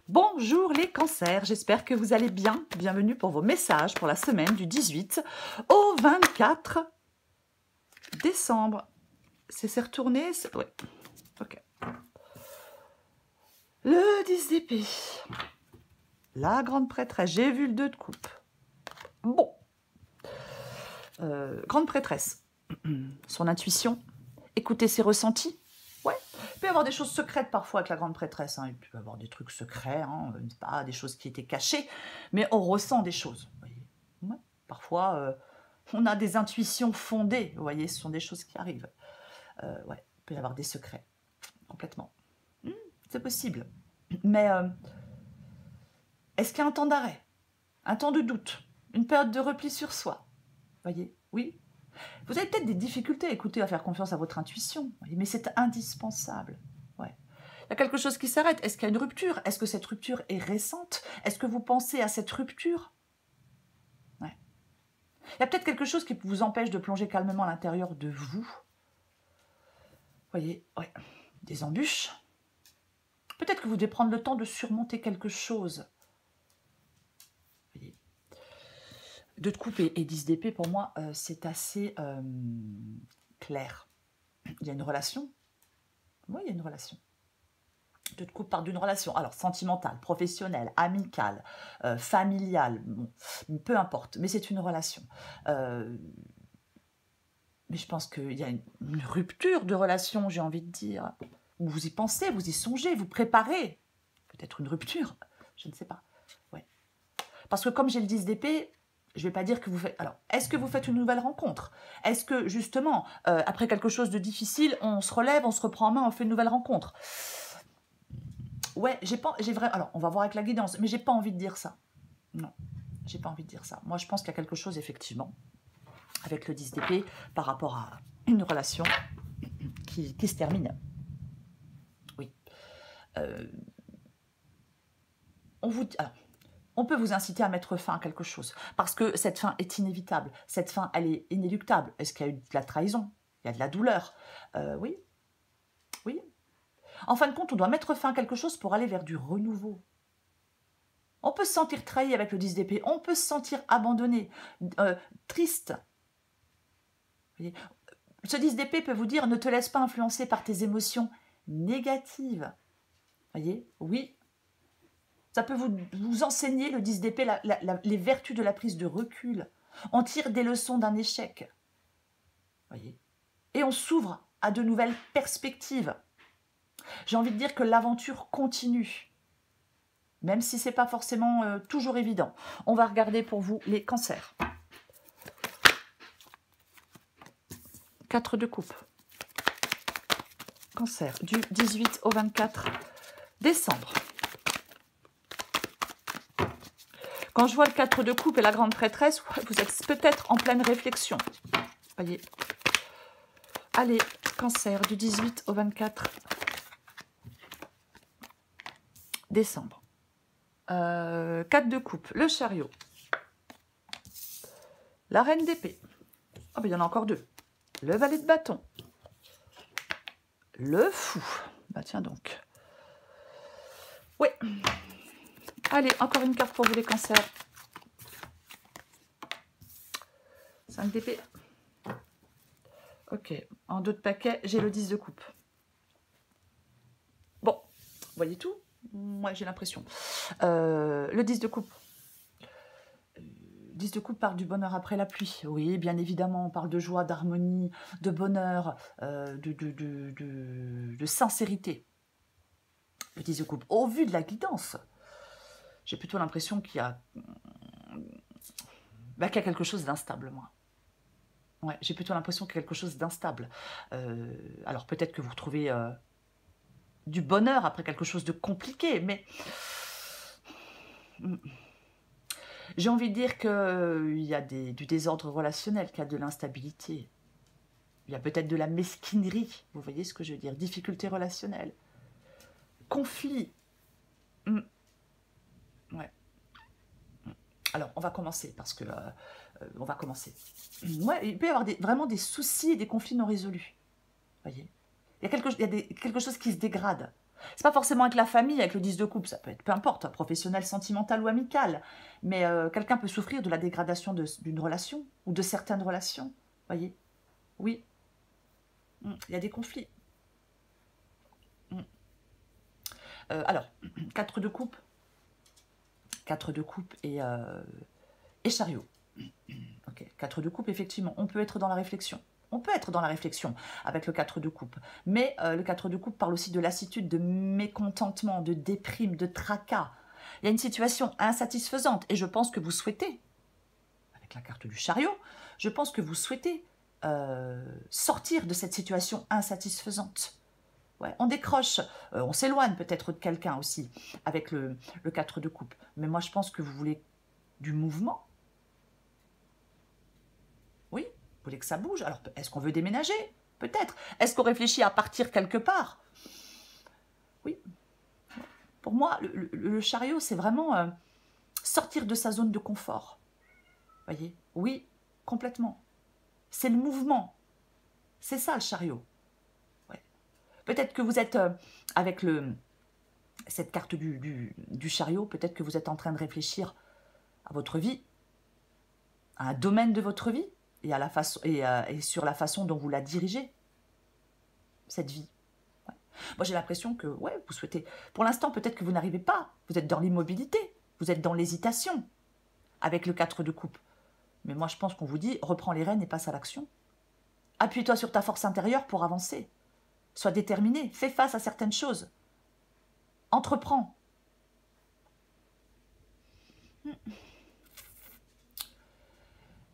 Bonjour les cancers, j'espère que vous allez bien. Bienvenue pour vos messages pour la semaine du 18 au 24 décembre. C'est retourné, ouais, ok. Le 10 d'épée, la grande prêtresse, j'ai vu le 2 de coupe. Bon, grande prêtresse, son intuition, écouter ses ressentis. Ouais, il peut y avoir des choses secrètes parfois avec la grande prêtresse. Hein. Il peut y avoir des trucs secrets, hein, pas des choses qui étaient cachées, mais on ressent des choses. Vous voyez. Ouais. Parfois, on a des intuitions fondées. Vous voyez, ce sont des choses qui arrivent. Ouais, il peut y avoir des secrets, complètement. C'est possible. Mais est-ce qu'il y a un temps d'arrêt, un temps de doute, une période de repli sur soi? Vous voyez, oui. Vous avez peut-être des difficultés à écouter, à faire confiance à votre intuition, mais c'est indispensable. Ouais. Il y a quelque chose qui s'arrête. Est-ce qu'il y a une rupture? Est-ce que cette rupture est récente? Est-ce que vous pensez à cette rupture? Ouais. Il y a peut-être quelque chose qui vous empêche de plonger calmement à l'intérieur de vous. Vous voyez, ouais. Des embûches. Peut-être que vous devez prendre le temps de surmonter quelque chose. Vous voyez. 2 de coupe et 10 d'épée, pour moi, c'est assez clair. Il y a une relation. Oui, il y a une relation. 2 de coupe parle d'une relation. Alors, sentimentale, professionnelle, amicale, familiale, bon, peu importe. Mais c'est une relation. Mais je pense qu'il y a une rupture de relation, j'ai envie de dire. Vous y pensez, vous y songez, vous préparez. Peut-être une rupture, je ne sais pas. Ouais. Parce que comme j'ai le 10 d'épée, je ne vais pas dire que vous faites... Alors, est-ce que vous faites une nouvelle rencontre? Est-ce que, justement, après quelque chose de difficile, on se relève, on se reprend en main, on fait une nouvelle rencontre? Ouais, j'ai vraiment... Alors, on va voir avec la guidance, mais j'ai pas envie de dire ça. Non, j'ai pas envie de dire ça. Moi, je pense qu'il y a quelque chose, effectivement, avec le 10 d'épée, par rapport à une relation qui se termine. Oui. On peut vous inciter à mettre fin à quelque chose, parce que cette fin est inévitable. Cette fin, elle est inéluctable. Est-ce qu'il y a eu de la trahison? Il y a de la douleur? Oui. Oui. En fin de compte, on doit mettre fin à quelque chose pour aller vers du renouveau. On peut se sentir trahi avec le 10 d'épée, on peut se sentir abandonné, triste. Vous voyez, ce 10 d'épée peut vous dire, ne te laisse pas influencer par tes émotions négatives. Vous voyez, oui. Ça peut vous enseigner, le 10 d'épée, les vertus de la prise de recul. On tire des leçons d'un échec. Vous voyez, et on s'ouvre à de nouvelles perspectives. J'ai envie de dire que l'aventure continue. Même si ce n'est pas forcément toujours évident. On va regarder pour vous les cancers. 4 de coupe. Cancer, du 18 au 24 décembre. Quand je vois le 4 de coupe et la grande prêtresse, vous êtes peut-être en pleine réflexion. Voyez. Allez, cancer, du 18 au 24 décembre. 4 de coupe, le chariot. La reine d'épée. Oh, ben il y en a encore 2. Le valet de bâton. Le fou. Bah tiens donc. Oui. Allez, encore une carte pour vous les cancers. 5 d'épée. Ok. En 2 de paquet, j'ai le 10 de coupe. Bon. Vous voyez tout? Moi, j'ai l'impression. Le 10 de coupe. 10 de coupe parle du bonheur après la pluie. Oui, bien évidemment, on parle de joie, d'harmonie, de bonheur, de sincérité. Le 10 de coupe. Au vu de la guidance, j'ai plutôt l'impression qu'il y a quelque chose d'instable, moi. Ouais, j'ai plutôt l'impression qu'il y a quelque chose d'instable. Alors peut-être que vous retrouvez du bonheur après quelque chose de compliqué, mais... J'ai envie de dire qu'il y a du désordre relationnel, qu'il y a de l'instabilité. Il y a peut-être de la mesquinerie, vous voyez ce que je veux dire? Difficulté relationnelle. Conflit. Ouais. Alors, on va commencer, parce que... on va commencer. Ouais, il peut y avoir vraiment des soucis et des conflits non résolus. Vous voyez? Il y a quelque chose qui se dégrade. C'est pas forcément avec la famille, avec le 10 de coupe, ça peut être, peu importe, professionnel, sentimental ou amical. Mais quelqu'un peut souffrir de la dégradation d'une relation ou de certaines relations. Voyez? Oui. Il y a des conflits. Alors, 4 de coupe. 4 de coupe et chariot. Okay. 4 de coupe, effectivement, on peut être dans la réflexion. On peut être dans la réflexion avec le 4 de coupe. Mais le 4 de coupe parle aussi de lassitude, de mécontentement, de déprime, de tracas. Il y a une situation insatisfaisante et je pense que vous souhaitez, avec la carte du chariot, je pense que vous souhaitez sortir de cette situation insatisfaisante. Ouais, on décroche, on s'éloigne peut-être de quelqu'un aussi avec le 4 de coupe. Mais moi, je pense que vous voulez du mouvement. Oui, vous voulez que ça bouge. Alors, est-ce qu'on veut déménager? Peut-être. Est-ce qu'on réfléchit à partir quelque part? Oui. Pour moi, le chariot, c'est vraiment sortir de sa zone de confort. Voyez? Oui, complètement. C'est le mouvement. C'est ça, le chariot. Ouais. Peut-être que vous êtes avec cette carte du chariot, peut-être que vous êtes en train de réfléchir à votre vie, à un domaine de votre vie, et, à la façon, et sur la façon dont vous la dirigez, cette vie. Ouais. Moi, j'ai l'impression que, ouais, vous souhaitez... Pour l'instant, peut-être que vous n'arrivez pas. Vous êtes dans l'immobilité. Vous êtes dans l'hésitation avec le 4 de coupe. Mais moi, je pense qu'on vous dit, reprends les rênes et passe à l'action. Appuie-toi sur ta force intérieure pour avancer. Sois déterminé. Fais face à certaines choses. Entreprends.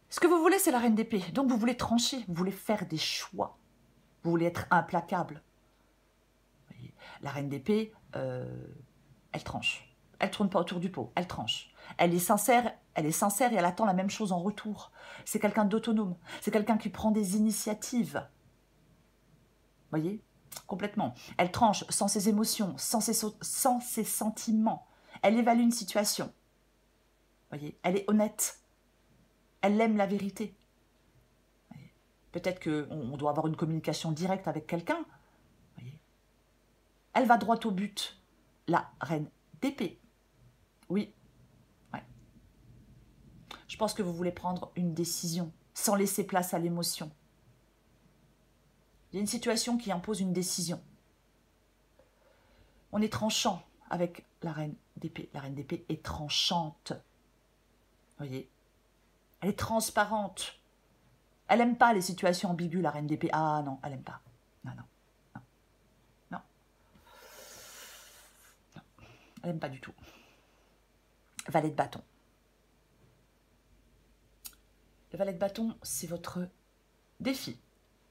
Ce que vous voulez, c'est la reine d'épée. Donc, vous voulez trancher. Vous voulez faire des choix. Vous voulez être implacable. La reine d'épée, elle tranche. Elle ne tourne pas autour du pot, elle tranche. Elle est sincère et elle attend la même chose en retour. C'est quelqu'un d'autonome, c'est quelqu'un qui prend des initiatives. Voyez? Complètement. Elle tranche sans ses émotions, sans ses sentiments. Elle évalue une situation. Voyez? Elle est honnête. Elle aime la vérité. Peut-être qu'on doit avoir une communication directe avec quelqu'un. Elle va droit au but. La reine d'épée. Oui. Ouais. Je pense que vous voulez prendre une décision sans laisser place à l'émotion. Il y a une situation qui impose une décision. On est tranchant avec la reine d'épée. La reine d'épée est tranchante. Vous voyez? Elle est transparente. Elle n'aime pas les situations ambiguës, la reine d'épée. Ah non, elle n'aime pas. Non, non. Elle n'aime pas du tout. Valet de bâton. Le valet de bâton, c'est votre défi.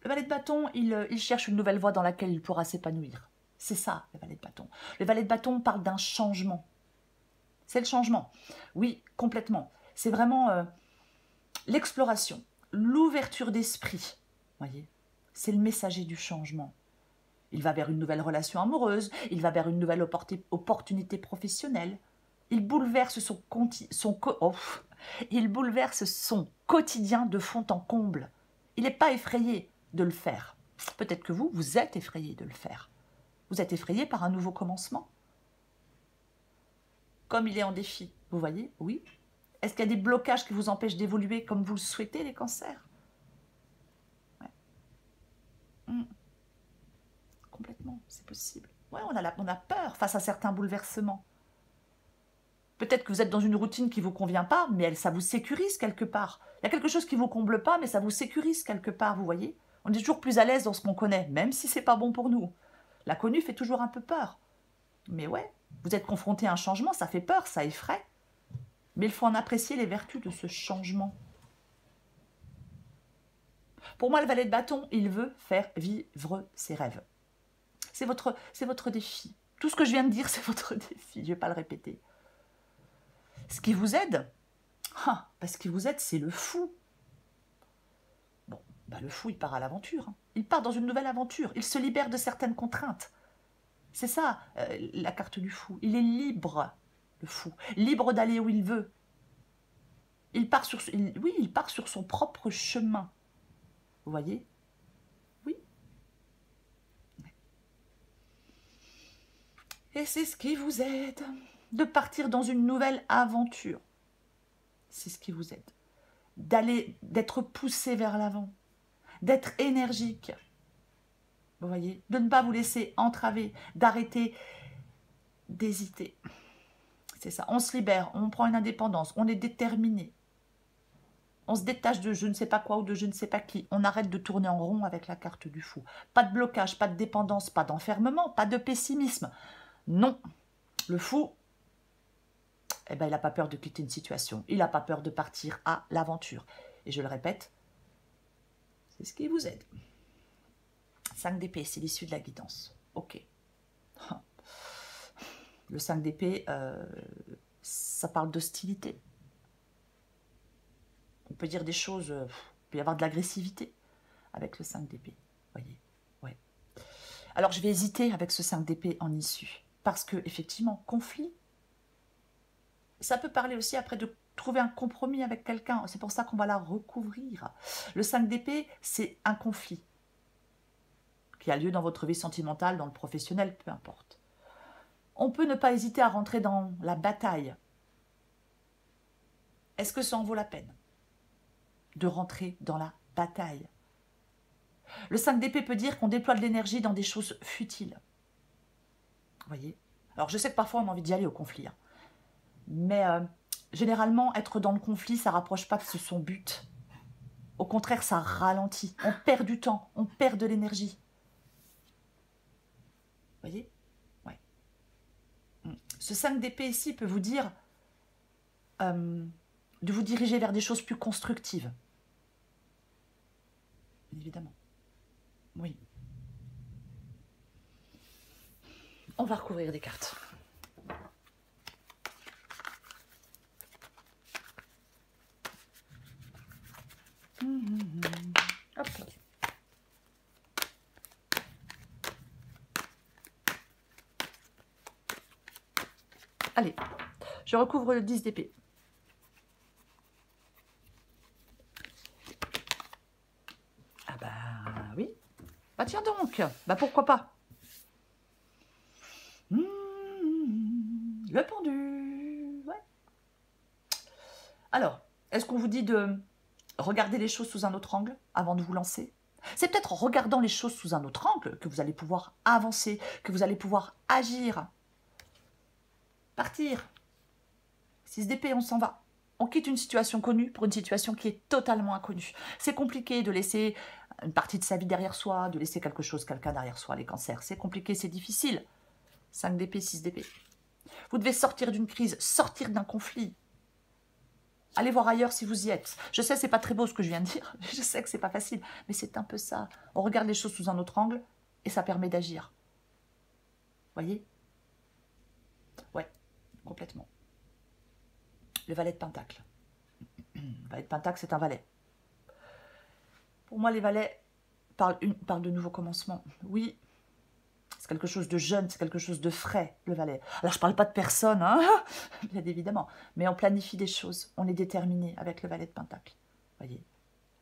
Le valet de bâton, il cherche une nouvelle voie dans laquelle il pourra s'épanouir. C'est ça, le valet de bâton. Le valet de bâton parle d'un changement. C'est le changement. Oui, complètement. C'est vraiment l'exploration, l'ouverture d'esprit. Voyez, c'est le messager du changement. Il va vers une nouvelle relation amoureuse, il va vers une nouvelle opportunité professionnelle. Il bouleverse il bouleverse son quotidien de fond en comble. Il n'est pas effrayé de le faire. Peut-être que vous êtes effrayé de le faire. Vous êtes effrayé par un nouveau commencement. Comme il est en défi, vous voyez? Oui. Est-ce qu'il y a des blocages qui vous empêchent d'évoluer comme vous le souhaitez, les cancers? Ouais. Complètement, c'est possible. Ouais, on a peur face à certains bouleversements. Peut-être que vous êtes dans une routine qui ne vous convient pas, mais ça vous sécurise quelque part. Il y a quelque chose qui ne vous comble pas, mais ça vous sécurise quelque part, vous voyez? On est toujours plus à l'aise dans ce qu'on connaît, même si ce n'est pas bon pour nous. L'inconnu fait toujours un peu peur. Mais ouais, vous êtes confronté à un changement, ça fait peur, ça effraie. Mais il faut en apprécier les vertus de ce changement. Pour moi, le valet de bâton, il veut faire vivre ses rêves. C'est votre défi. Tout ce que je viens de dire, c'est votre défi. Je ne vais pas le répéter. Ce qui vous aide, ce qui vous aide, c'est le fou. Bon, le fou, il part à l'aventure. Il part dans une nouvelle aventure. Il se libère de certaines contraintes. C'est ça, la carte du fou. Il est libre, le fou. Libre d'aller où il veut. Il part sur son propre chemin. Vous voyez? Oui. Et c'est ce qui vous aide de partir dans une nouvelle aventure. C'est ce qui vous aide. D'être poussé vers l'avant, d'être énergique. Vous voyez, de ne pas vous laisser entraver, d'arrêter d'hésiter. C'est ça, on se libère, on prend une indépendance, on est déterminé. On se détache de je ne sais pas quoi ou de je ne sais pas qui. On arrête de tourner en rond avec la carte du fou. Pas de blocage, pas de dépendance, pas d'enfermement, pas de pessimisme. Non, le fou, eh ben, il n'a pas peur de quitter une situation. Il n'a pas peur de partir à l'aventure. Et je le répète, c'est ce qui vous aide. 5 d'épée, c'est l'issue de la guidance. Ok. Le 5 d'épée, ça parle d'hostilité. On peut dire des choses, il peut y avoir de l'agressivité avec le 5 d'épée. Voyez, ouais. Alors, je vais hésiter avec ce 5 d'épée en issue. Parce que, effectivement, conflit, ça peut parler aussi après de trouver un compromis avec quelqu'un. C'est pour ça qu'on va la recouvrir. Le 5 d'épée, c'est un conflit qui a lieu dans votre vie sentimentale, dans le professionnel, peu importe. On peut ne pas hésiter à rentrer dans la bataille. Est-ce que ça en vaut la peine de rentrer dans la bataille? Le 5 d'épée peut dire qu'on déploie de l'énergie dans des choses futiles. Vous voyez? Alors, je sais que parfois, on a envie d'y aller au conflit. Hein. Mais généralement, être dans le conflit, ça ne rapproche pas de son but. Au contraire, ça ralentit. On perd du temps, on perd de l'énergie. Vous voyez? Ouais. Ce 5 d'épée ici peut vous dire de vous diriger vers des choses plus constructives. Évidemment. Oui. On va recouvrir des cartes. Hop. Allez, je recouvre le 10 d'épée. Ah bah oui. Bah tiens donc, bah pourquoi pas. Le pendu, ouais. Alors, est-ce qu'on vous dit de regarder les choses sous un autre angle avant de vous lancer? C'est peut-être en regardant les choses sous un autre angle que vous allez pouvoir avancer, que vous allez pouvoir agir. Partir. 6 d'épée, on s'en va. On quitte une situation connue pour une situation qui est totalement inconnue. C'est compliqué de laisser une partie de sa vie derrière soi, de laisser quelque chose, quelqu'un derrière soi, les cancers. C'est compliqué, c'est difficile. 5 d'épée, 6 d'épée. Vous devez sortir d'une crise, sortir d'un conflit. Allez voir ailleurs si vous y êtes. Je sais, c'est pas très beau ce que je viens de dire. Je sais que c'est pas facile, mais c'est un peu ça. On regarde les choses sous un autre angle et ça permet d'agir. Voyez? Ouais, complètement. Le valet de Pentacle. Le valet de Pentacle, c'est un valet. Pour moi, les valets parlent de nouveaux commencements. Oui, c'est quelque chose de jeune, c'est quelque chose de frais, le valet. Alors, je ne parle pas de personne, hein, bien évidemment, mais on planifie des choses. On est déterminé avec le valet de Pentacle. Vous voyez?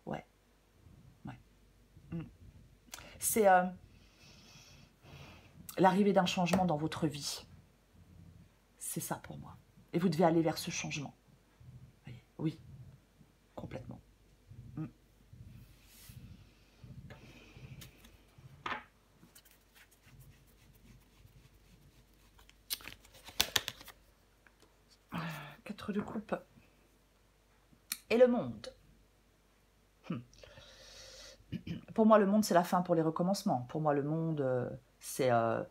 Ouais. Ouais. C'est l'arrivée d'un changement dans votre vie. C'est ça pour moi. Et vous devez aller vers ce changement. Vous voyez? Oui, complètement. 4 de coupe. Et le monde. Pour moi, le monde, c'est la fin pour les recommencements. Pour moi, le monde, c'est la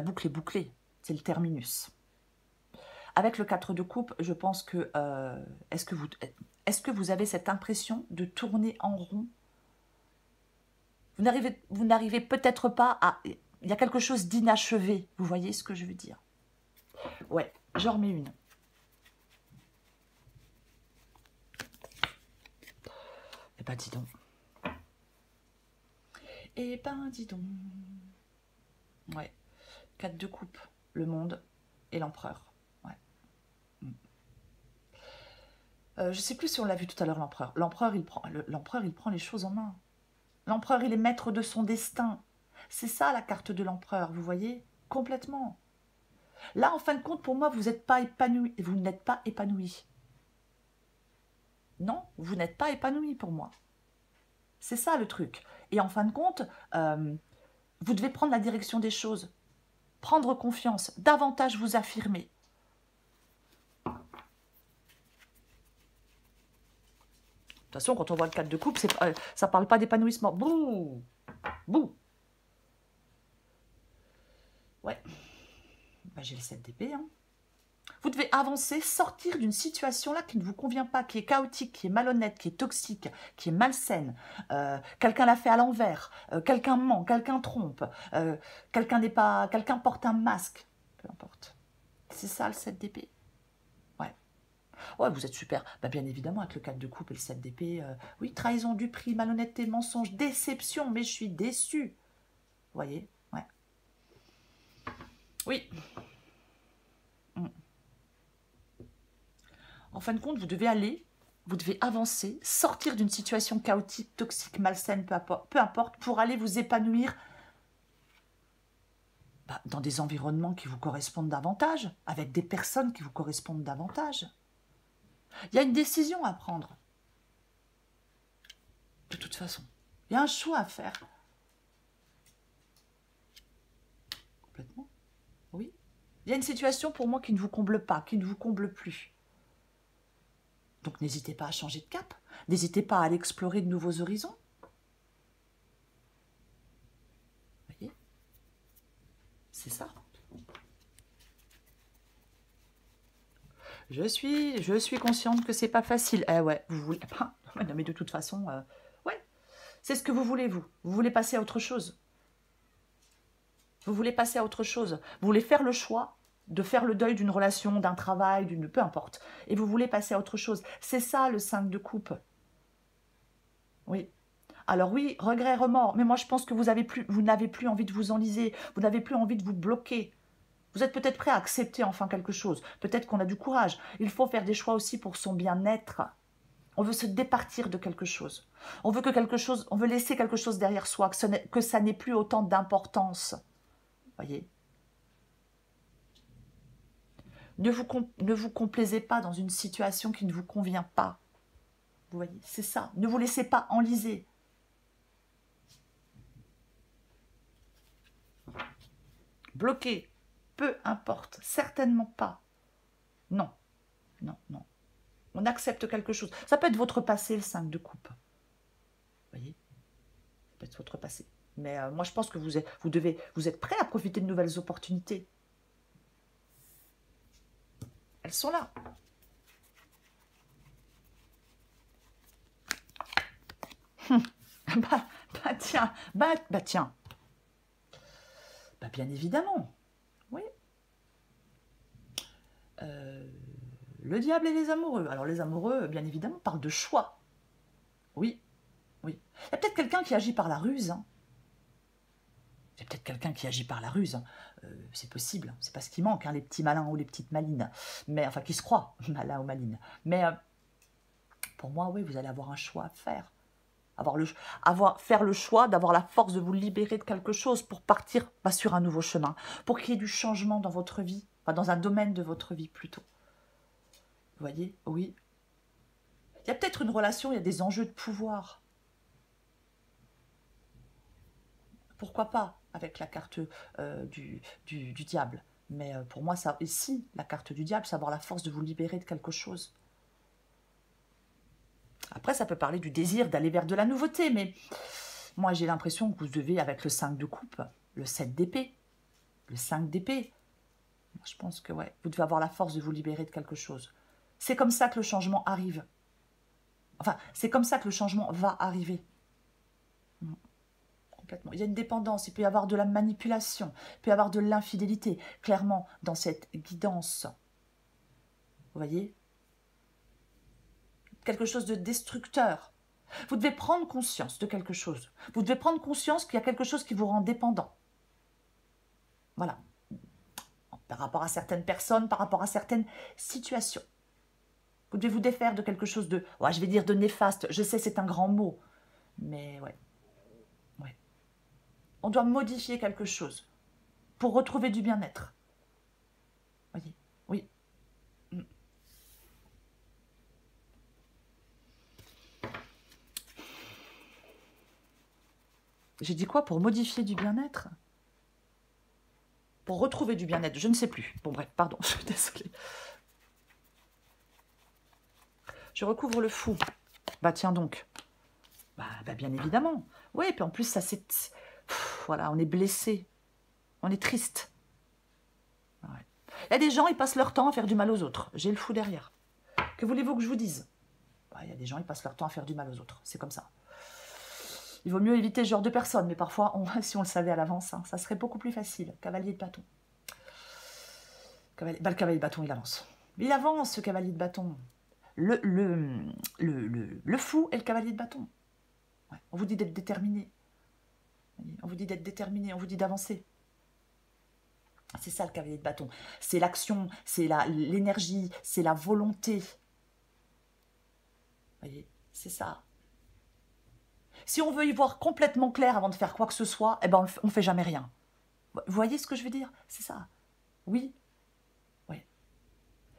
boucle est bouclée. C'est le terminus. Avec le 4 de coupe, je pense que... est-ce que vous avez cette impression de tourner en rond? Vous n'arrivez peut-être pas à... Il y a quelque chose d'inachevé. Vous voyez ce que je veux dire? Ouais, j'en remets une. Eh ben, dis donc. Eh ben, dis donc. Ouais. 4 de coupe. Le monde et l'empereur. Ouais. Je sais plus si on l'a vu tout à l'heure, l'empereur. L'empereur, il prend les choses en main. L'empereur, il est maître de son destin. C'est ça, la carte de l'empereur, vous voyez? Complètement. Là, en fin de compte, pour moi, vous n'êtes pas épanoui. Vous n'êtes pas épanoui. Non, vous n'êtes pas épanoui pour moi. C'est ça le truc. Et en fin de compte, vous devez prendre la direction des choses. Prendre confiance, davantage vous affirmer. De toute façon, quand on voit le 4 de coupe, ça ne parle pas d'épanouissement. Bouh! Bouh! Ouais. Ben, j'ai le 7 d'épée. Hein. Vous devez avancer, sortir d'une situation là qui ne vous convient pas, qui est chaotique, qui est malhonnête, qui est toxique, qui est malsaine. Quelqu'un l'a fait à l'envers, quelqu'un ment, quelqu'un trompe, quelqu'un porte un masque. Peu importe. C'est ça le 7 d'épée. Ouais. Ouais, vous êtes super. Bah, bien évidemment, avec le 4 de coupe et le 7 d'épée, oui, trahison du prix, malhonnêteté, mensonge, déception, mais je suis déçue. Vous voyez? Ouais. Oui. En fin de compte, vous devez avancer, sortir d'une situation chaotique, toxique, malsaine, peu importe, pour aller vous épanouir dans des environnements qui vous correspondent davantage, avec des personnes qui vous correspondent davantage. Il y a une décision à prendre. De toute façon, il y a un choix à faire. Complètement. Oui. Il y a une situation pour moi qui ne vous comble pas, qui ne vous comble plus. Donc n'hésitez pas à changer de cap. N'hésitez pas à aller explorer de nouveaux horizons. Vous voyez? C'est ça. Je suis consciente que c'est pas facile. Eh ouais, vous voulez... Non mais de toute façon, ouais. C'est ce que vous voulez, vous. Vous voulez passer à autre chose. Vous voulez passer à autre chose. Vous voulez faire le choix de faire le deuil d'une relation, d'un travail, peu importe. Et vous voulez passer à autre chose. C'est ça le 5 de coupe. Oui. Alors oui, regret, remords. Mais moi je pense que vous n'avez plus envie de vous enliser. Vous n'avez plus envie de vous bloquer. Vous êtes peut-être prêt à accepter enfin quelque chose. Peut-être qu'on a du courage. Il faut faire des choix aussi pour son bien-être. On veut se départir de quelque chose. On veut laisser quelque chose derrière soi, que ça n'ait plus autant d'importance. Voyez ? Ne vous complaisez pas dans une situation qui ne vous convient pas. Vous voyez, c'est ça. Ne vous laissez pas enliser. Bloqué, peu importe, certainement pas. Non, non, non. On accepte quelque chose. Ça peut être votre passé, le 5 de coupe. Vous voyez, ça peut être votre passé. Mais moi, je pense que vous êtes prêt à profiter de nouvelles opportunités. Elles sont là. Tiens. Bien évidemment. Oui. Le diable et les amoureux. Alors les amoureux, bien évidemment, parlent de choix. Oui. Oui. Il y a peut-être quelqu'un qui agit par la ruse. Hein. Il y a peut-être quelqu'un qui agit par la ruse. Hein. C'est possible. C'est pas ce qui manque, hein, les petits malins ou les petites malines. Mais enfin, qui se croient malins ou malines. Mais pour moi, oui, vous allez avoir un choix à faire. Faire le choix d'avoir la force de vous libérer de quelque chose pour partir sur un nouveau chemin, pour qu'il y ait du changement dans votre vie, enfin dans un domaine de votre vie plutôt. Vous voyez? Oui. Il y a peut-être une relation, il y a des enjeux de pouvoir. Pourquoi pas avec la carte du diable? Mais pour moi, ça, ici, la carte du diable, c'est avoir la force de vous libérer de quelque chose. Après, ça peut parler du désir d'aller vers de la nouveauté, mais moi, j'ai l'impression que vous devez, avec le 5 de coupe, le 7 d'épée, le 5 d'épée, je pense que ouais, vous devez avoir la force de vous libérer de quelque chose. C'est comme ça que le changement arrive. Enfin, c'est comme ça que le changement va arriver. Complètement. Il y a une dépendance, il peut y avoir de la manipulation, il peut y avoir de l'infidélité, clairement, dans cette guidance. Vous voyez ? Quelque chose de destructeur. Vous devez prendre conscience de quelque chose. Vous devez prendre conscience qu'il y a quelque chose qui vous rend dépendant. Voilà. Par rapport à certaines personnes, par rapport à certaines situations. Vous devez vous défaire de quelque chose de, ouais, je vais dire de néfaste. Je sais, c'est un grand mot. Mais ouais. Ouais. On doit modifier quelque chose pour retrouver du bien-être. Voyez, oui. J'ai dit quoi? Pour modifier du bien-être? Pour retrouver du bien-être, je ne sais plus. Bon bref, pardon, je suis désolée. Je recouvre le fou. Bah tiens donc. Bah bien évidemment. Oui, puis en plus, ça c'est... Voilà, on est blessé. On est triste. Ouais. Il y a des gens, ils passent leur temps à faire du mal aux autres. J'ai le fou derrière. Que voulez-vous que je vous dise? Il y a des gens, ils passent leur temps à faire du mal aux autres. C'est comme ça. Il vaut mieux éviter ce genre de personnes, mais parfois, si on le savait à l'avance, hein, ça serait beaucoup plus facile. Cavalier de bâton. Le cavalier de bâton, il avance. Il avance, ce cavalier de bâton. Le fou est le cavalier de bâton. Ouais. On vous dit d'être déterminé. On vous dit d'être déterminé, on vous dit d'avancer. C'est ça le cavalier de bâton. C'est l'action, c'est l'énergie, c'est la volonté. Vous voyez, c'est ça. Si on veut y voir complètement clair avant de faire quoi que ce soit, eh ben on ne fait jamais rien. Vous voyez ce que je veux dire? C'est ça. Oui. Oui.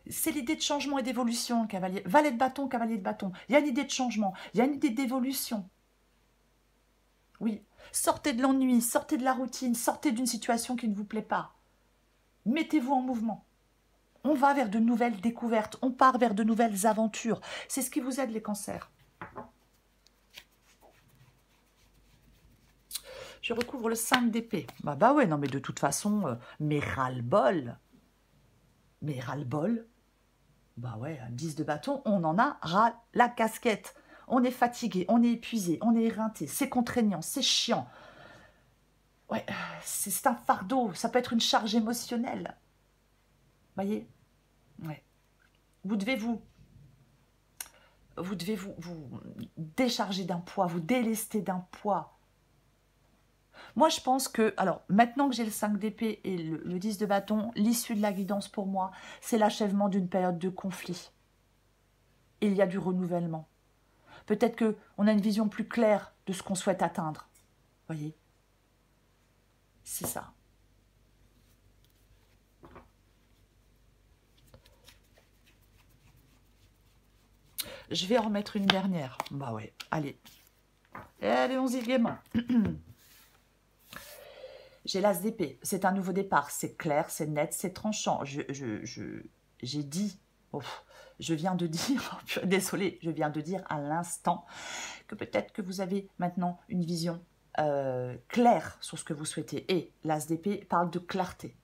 C'est l'idée de changement et d'évolution, cavalier. Valet de bâton, cavalier de bâton. Il y a une idée de changement, il y a une idée d'évolution. Oui. Sortez de l'ennui, sortez de la routine, sortez d'une situation qui ne vous plaît pas. Mettez-vous en mouvement. On va vers de nouvelles découvertes, on part vers de nouvelles aventures. C'est ce qui vous aide, les cancers. Je recouvre le 5 d'épée. Bah ouais, non mais de toute façon, mais ras-le-bol. Mais ras-le-bol. Bah ouais, un 10 de bâton, on en a ras la casquette. On est fatigué, on est épuisé, on est éreinté, c'est contraignant, c'est chiant. Ouais, c'est un fardeau, ça peut être une charge émotionnelle. Voyez? Ouais. Vous devez vous décharger d'un poids, vous délester d'un poids. Moi, je pense que, alors, maintenant que j'ai le 5 d'épée et le 10 de bâton, l'issue de la guidance pour moi, c'est l'achèvement d'une période de conflit. Et il y a du renouvellement. Peut-être qu'on a une vision plus claire de ce qu'on souhaite atteindre. Voyez? C'est ça. Je vais en remettre une dernière. Bah ouais, allez. Et allez-y gaiement. J'ai l'as d'épée. C'est un nouveau départ. C'est clair, c'est net, c'est tranchant. J'ai dit... je viens de dire... désolée, je viens de dire à l'instant que peut-être que vous avez maintenant une vision claire sur ce que vous souhaitez. Et l'as d'épée parle de clarté.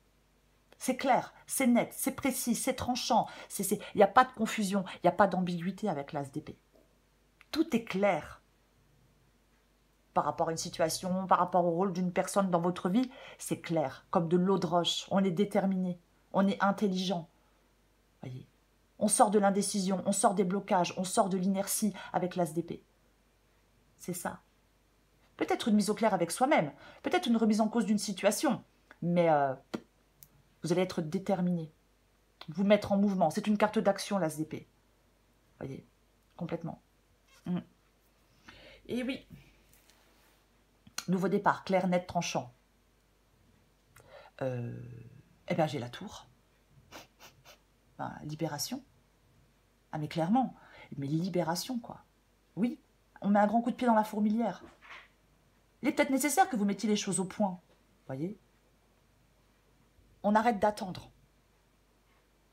C'est clair, c'est net, c'est précis, c'est tranchant. Il n'y a pas de confusion, il n'y a pas d'ambiguïté avec l'as d'épée. Tout est clair. Par rapport à une situation, par rapport au rôle d'une personne dans votre vie, c'est clair. Comme de l'eau de roche, on est déterminé, on est intelligent. Voyez, on sort de l'indécision, on sort des blocages, on sort de l'inertie avec l'as d'épée. C'est ça. Peut-être une mise au clair avec soi-même, peut-être une remise en cause d'une situation, mais... vous allez être déterminé, vous mettre en mouvement. C'est une carte d'action, l'as d'épée. Voyez, complètement. Et oui, nouveau départ, clair, net, tranchant. Eh bien, j'ai la tour. Libération. Ah, mais clairement. Mais libération, quoi. Oui, on met un grand coup de pied dans la fourmilière. Il est peut-être nécessaire que vous mettiez les choses au point. Voyez ? On arrête d'attendre.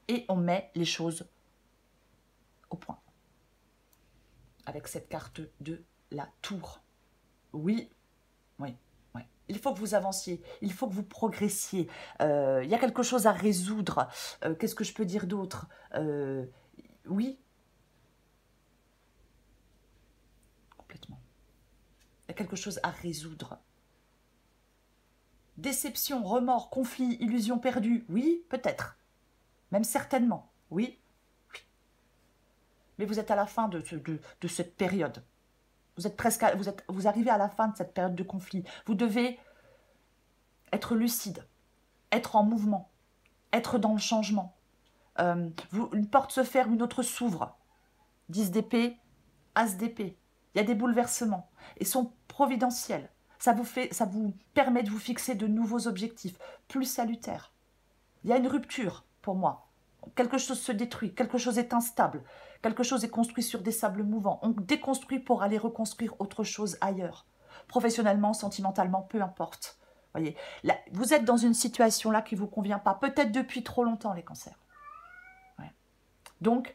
Et on met les choses au point. Avec cette carte de la tour. Oui, oui, oui. Il faut que vous avanciez, il faut que vous progressiez. Il y a quelque chose à résoudre. Qu'est-ce que je peux dire d'autre? Oui. Complètement. Il y a quelque chose à résoudre. Déception, remords, conflit, illusion perdue. Oui, peut-être. Même certainement. Oui. Oui. Mais vous êtes à la fin de cette période. Vous êtes presque, vous arrivez à la fin de cette période de conflit. Vous devez être lucide, être en mouvement, être dans le changement. Une porte se ferme, une autre s'ouvre. 10 d'épée, as d'épée. Il y a des bouleversements. Ils sont providentiels. Ça vous permet de vous fixer de nouveaux objectifs, plus salutaires. Il y a une rupture, pour moi. Quelque chose se détruit, quelque chose est instable, quelque chose est construit sur des sables mouvants. On déconstruit pour aller reconstruire autre chose ailleurs. Professionnellement, sentimentalement, peu importe. Voyez, là, vous êtes dans une situation là qui ne vous convient pas, peut-être depuis trop longtemps, les cancers. Ouais. Donc,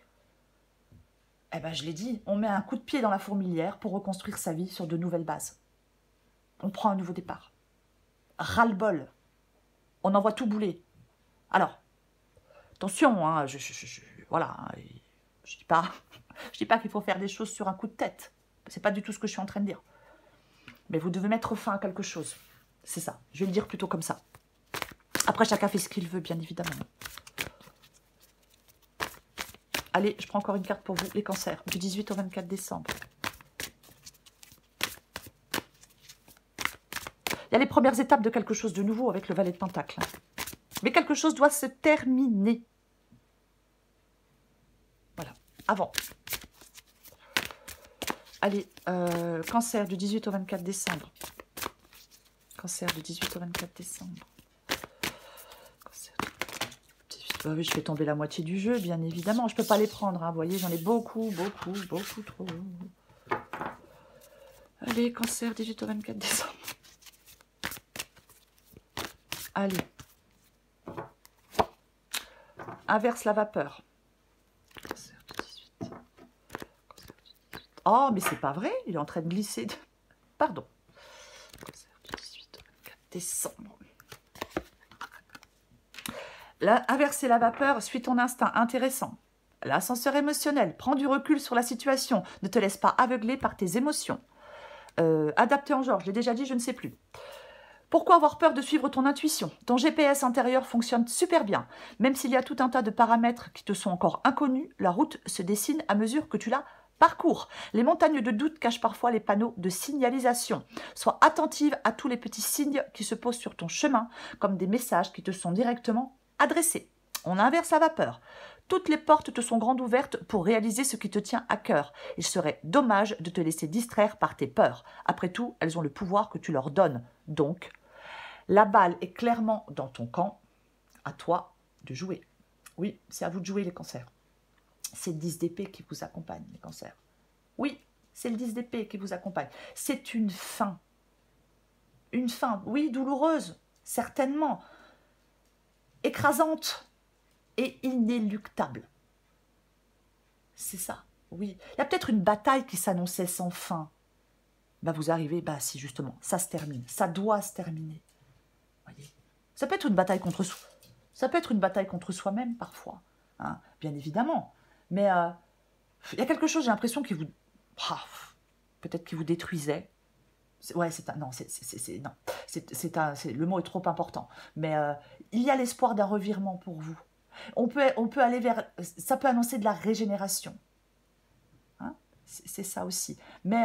eh ben, je l'ai dit, on met un coup de pied dans la fourmilière pour reconstruire sa vie sur de nouvelles bases. On prend un nouveau départ. Ras-le-bol. On envoie tout bouler. Alors, attention, hein, voilà, je dis pas qu'il faut faire des choses sur un coup de tête. C'est pas du tout ce que je suis en train de dire. Mais vous devez mettre fin à quelque chose. C'est ça. Je vais le dire plutôt comme ça. Après, chacun fait ce qu'il veut, bien évidemment. Allez, je prends encore une carte pour vous, les cancers, du 18 au 24 décembre. Il y a les premières étapes de quelque chose de nouveau avec le valet de Pentacle. Mais quelque chose doit se terminer. Voilà, avant. Allez, cancer du 18 au 24 décembre. Cancer du 18 au 24 décembre. Cancer du 18. Ah oui, je fais tomber la moitié du jeu, bien évidemment. Je ne peux pas les prendre, hein, vous voyez, j'en ai beaucoup trop. Allez, cancer, 18 au 24 décembre. Allez. Inverse la vapeur. Cancer du 18. Oh, mais c'est pas vrai, il est en train de glisser. Pardon. Cancer du 18 au 24 décembre. Là, inverser la vapeur, suis ton instinct, intéressant. L'ascenseur émotionnel, prends du recul sur la situation, ne te laisse pas aveugler par tes émotions. Adapté en genre, je l'ai déjà dit, je ne sais plus. Pourquoi avoir peur de suivre ton intuition? Ton GPS intérieur fonctionne super bien. Même s'il y a tout un tas de paramètres qui te sont encore inconnus, la route se dessine à mesure que tu la parcours. Les montagnes de doute cachent parfois les panneaux de signalisation. Sois attentive à tous les petits signes qui se posent sur ton chemin, comme des messages qui te sont directement adressés. On inverse la vapeur. Toutes les portes te sont grandes ouvertes pour réaliser ce qui te tient à cœur. Il serait dommage de te laisser distraire par tes peurs. Après tout, elles ont le pouvoir que tu leur donnes. Donc, la balle est clairement dans ton camp. À toi de jouer. Oui, c'est à vous de jouer, les cancers. C'est le 10 d'épée qui vous accompagne, les cancers. Oui, c'est le 10 d'épée qui vous accompagne. C'est une fin. Une fin, oui, douloureuse, certainement. Écrasante et inéluctable. C'est ça, oui. Il y a peut-être une bataille qui s'annonçait sans fin. Bah, vous arrivez, bah si, justement, ça se termine. Ça doit se terminer. Voyez. Ça peut être une bataille contre soi. Ça peut être une bataille contre soi-même, parfois. Hein, bien évidemment. Mais il y a quelque chose, j'ai l'impression, qui vous... peut-être qui vous détruisait. Ouais, c'est un... Non, non. Le mot est trop important. Mais il y a l'espoir d'un revirement pour vous. On peut aller vers... Ça peut annoncer de la régénération. Hein, c'est ça aussi. Mais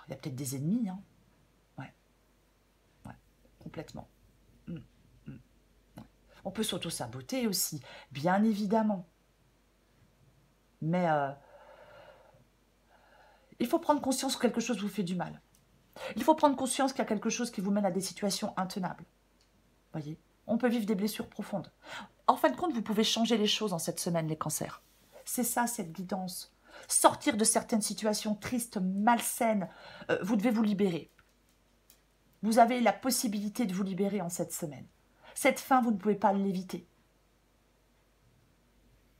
il y a peut-être des ennemis. Hein. Ouais, complètement. On peut s'auto-saboter aussi, bien évidemment. Mais il faut prendre conscience que quelque chose vous fait du mal. Il faut prendre conscience qu'il y a quelque chose qui vous mène à des situations intenables. Voyez, on peut vivre des blessures profondes. En fin de compte, vous pouvez changer les choses en cette semaine, les cancers. C'est ça, cette guidance. Sortir de certaines situations tristes, malsaines. Vous devez vous libérer. Vous avez la possibilité de vous libérer en cette semaine. Cette fin, vous ne pouvez pas l'éviter.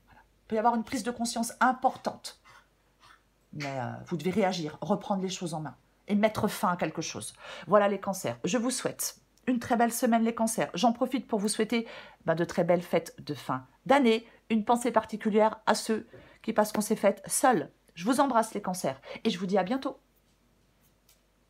Voilà. Il peut y avoir une prise de conscience importante. Mais vous devez réagir, reprendre les choses en main et mettre fin à quelque chose. Voilà les cancers. Je vous souhaite une très belle semaine, les cancers. J'en profite pour vous souhaiter de très belles fêtes de fin d'année. Une pensée particulière à ceux qui passeront ces fêtes seuls. Je vous embrasse, les cancers, et je vous dis à bientôt.